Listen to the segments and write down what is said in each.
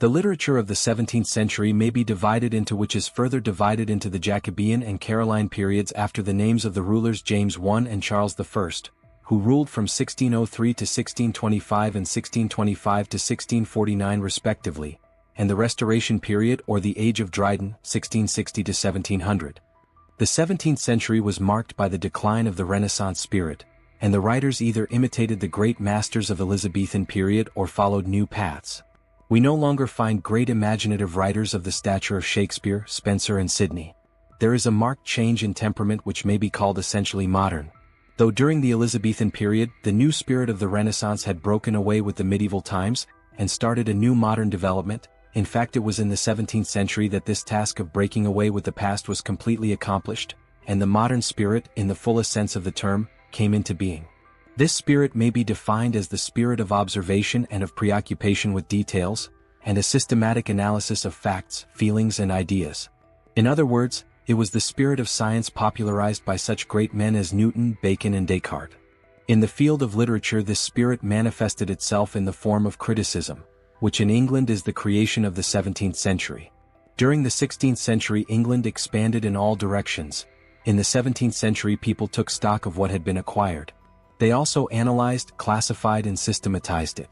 The literature of the 17th century may be divided into which is further divided into the Jacobean and Caroline periods after the names of the rulers James I and Charles I, who ruled from 1603 to 1625 and 1625 to 1649 respectively, and the Restoration period or the Age of Dryden, 1660 to 1700. The 17th century was marked by the decline of the Renaissance spirit, and the writers either imitated the great masters of the Elizabethan period or followed new paths. We no longer find great imaginative writers of the stature of Shakespeare, Spenser and Sidney. There is a marked change in temperament which may be called essentially modern. Though during the Elizabethan period, the new spirit of the Renaissance had broken away with the medieval times, and started a new modern development, in fact it was in the 17th century that this task of breaking away with the past was completely accomplished, and the modern spirit, in the fullest sense of the term, came into being. This spirit may be defined as the spirit of observation and of preoccupation with details, and a systematic analysis of facts, feelings and ideas. In other words, it was the spirit of science popularized by such great men as Newton, Bacon and Descartes. In the field of literature this spirit manifested itself in the form of criticism, which in England is the creation of the 17th century. During the 16th century England expanded in all directions. In the 17th century people took stock of what had been acquired. They also analyzed, classified and systematized it.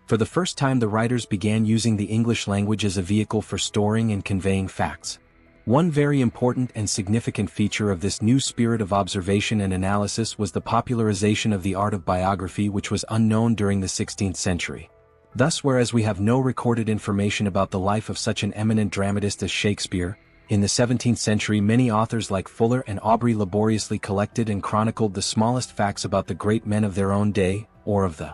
For the first time the writers began using the English language as a vehicle for storing and conveying facts. One very important and significant feature of this new spirit of observation and analysis was the popularization of the art of biography, which was unknown during the 16th century. Thus, whereas we have no recorded information about the life of such an eminent dramatist as Shakespeare, in the 17th century many authors like Fuller and Aubrey laboriously collected and chronicled the smallest facts about the great men of their own day, or of the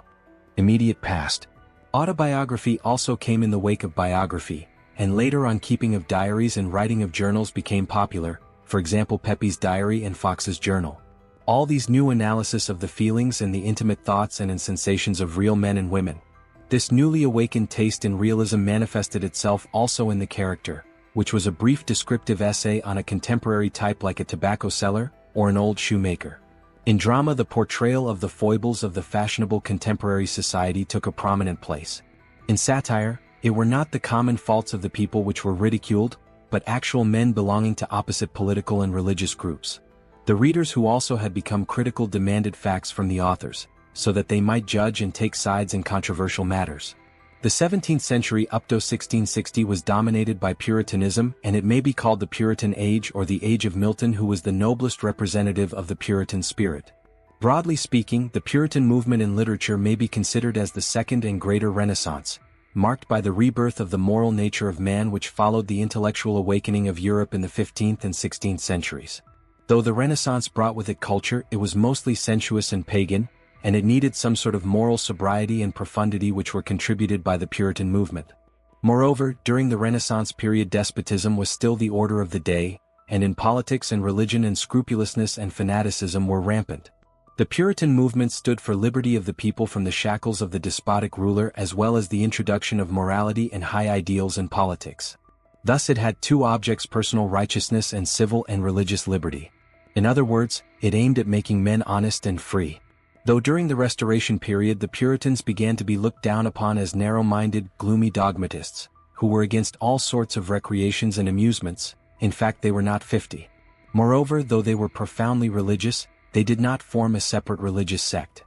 immediate past. Autobiography also came in the wake of biography, and later on keeping of diaries and writing of journals became popular, for example Pepys' diary and Fox's journal. All these new analysis of the feelings and the intimate thoughts and sensations of real men and women. This newly awakened taste in realism manifested itself also in the character, which was a brief descriptive essay on a contemporary type like a tobacco seller or an old shoemaker. In drama the portrayal of the foibles of the fashionable contemporary society took a prominent place. In satire, it were not the common faults of the people which were ridiculed, but actual men belonging to opposite political and religious groups. The readers who also had become critical demanded facts from the authors, so that they might judge and take sides in controversial matters. The 17th century up to 1660 was dominated by Puritanism, and it may be called the Puritan Age or the Age of Milton, who was the noblest representative of the Puritan spirit. Broadly speaking, the Puritan movement in literature may be considered as the second and greater Renaissance, marked by the rebirth of the moral nature of man which followed the intellectual awakening of Europe in the 15th and 16th centuries. Though the Renaissance brought with it culture, it was mostly sensuous and pagan, and it needed some sort of moral sobriety and profundity which were contributed by the Puritan movement. Moreover, during the Renaissance period despotism was still the order of the day, and in politics and religion unscrupulousness and fanaticism were rampant. The Puritan movement stood for liberty of the people from the shackles of the despotic ruler as well as the introduction of morality and high ideals in politics. Thus it had two objects: personal righteousness and civil and religious liberty. In other words, it aimed at making men honest and free. Though during the Restoration period the Puritans began to be looked down upon as narrow-minded, gloomy dogmatists, who were against all sorts of recreations and amusements, in fact they were not 50. Moreover, though they were profoundly religious, they did not form a separate religious sect.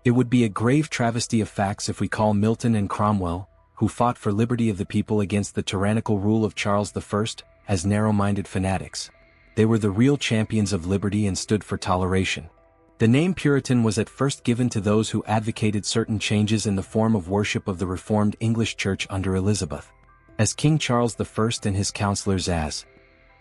It would be a grave travesty of facts if we call Milton and Cromwell, who fought for liberty of the people against the tyrannical rule of Charles I, as narrow-minded fanatics. They were the real champions of liberty and stood for toleration. The name Puritan was at first given to those who advocated certain changes in the form of worship of the Reformed English Church under Elizabeth, as King Charles I and his councillors as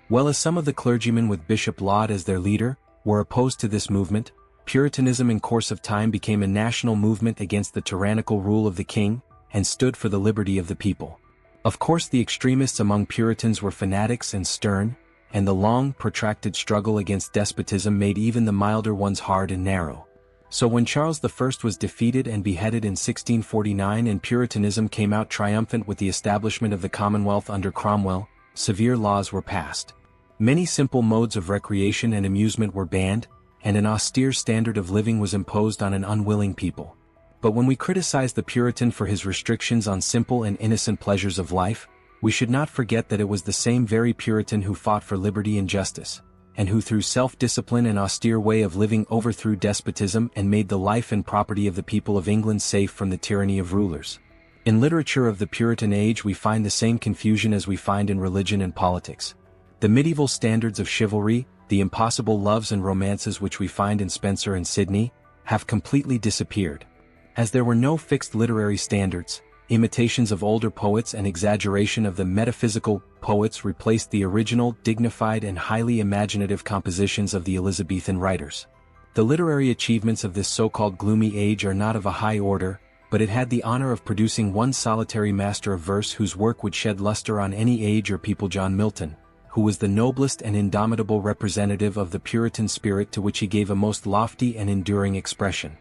well as some of the clergymen with Bishop Laud as their leader, were opposed to this movement. Puritanism in course of time became a national movement against the tyrannical rule of the king, and stood for the liberty of the people. Of course the extremists among Puritans were fanatics and stern, and the long, protracted struggle against despotism made even the milder ones hard and narrow. So when Charles I was defeated and beheaded in 1649 and Puritanism came out triumphant with the establishment of the Commonwealth under Cromwell, severe laws were passed. Many simple modes of recreation and amusement were banned, and an austere standard of living was imposed on an unwilling people. But when we criticize the Puritan for his restrictions on simple and innocent pleasures of life, we should not forget that it was the same very Puritan who fought for liberty and justice, and who through self-discipline and austere way of living overthrew despotism and made the life and property of the people of England safe from the tyranny of rulers. In literature of the Puritan age we find the same confusion as we find in religion and politics. The medieval standards of chivalry, the impossible loves and romances which we find in Spenser and Sidney, have completely disappeared. As there were no fixed literary standards, imitations of older poets and exaggeration of the metaphysical poets replaced the original, dignified and highly imaginative compositions of the Elizabethan writers. The literary achievements of this so-called gloomy age are not of a high order, but it had the honor of producing one solitary master of verse whose work would shed luster on any age or people, John Milton, who was the noblest and indomitable representative of the Puritan spirit to which he gave a most lofty and enduring expression.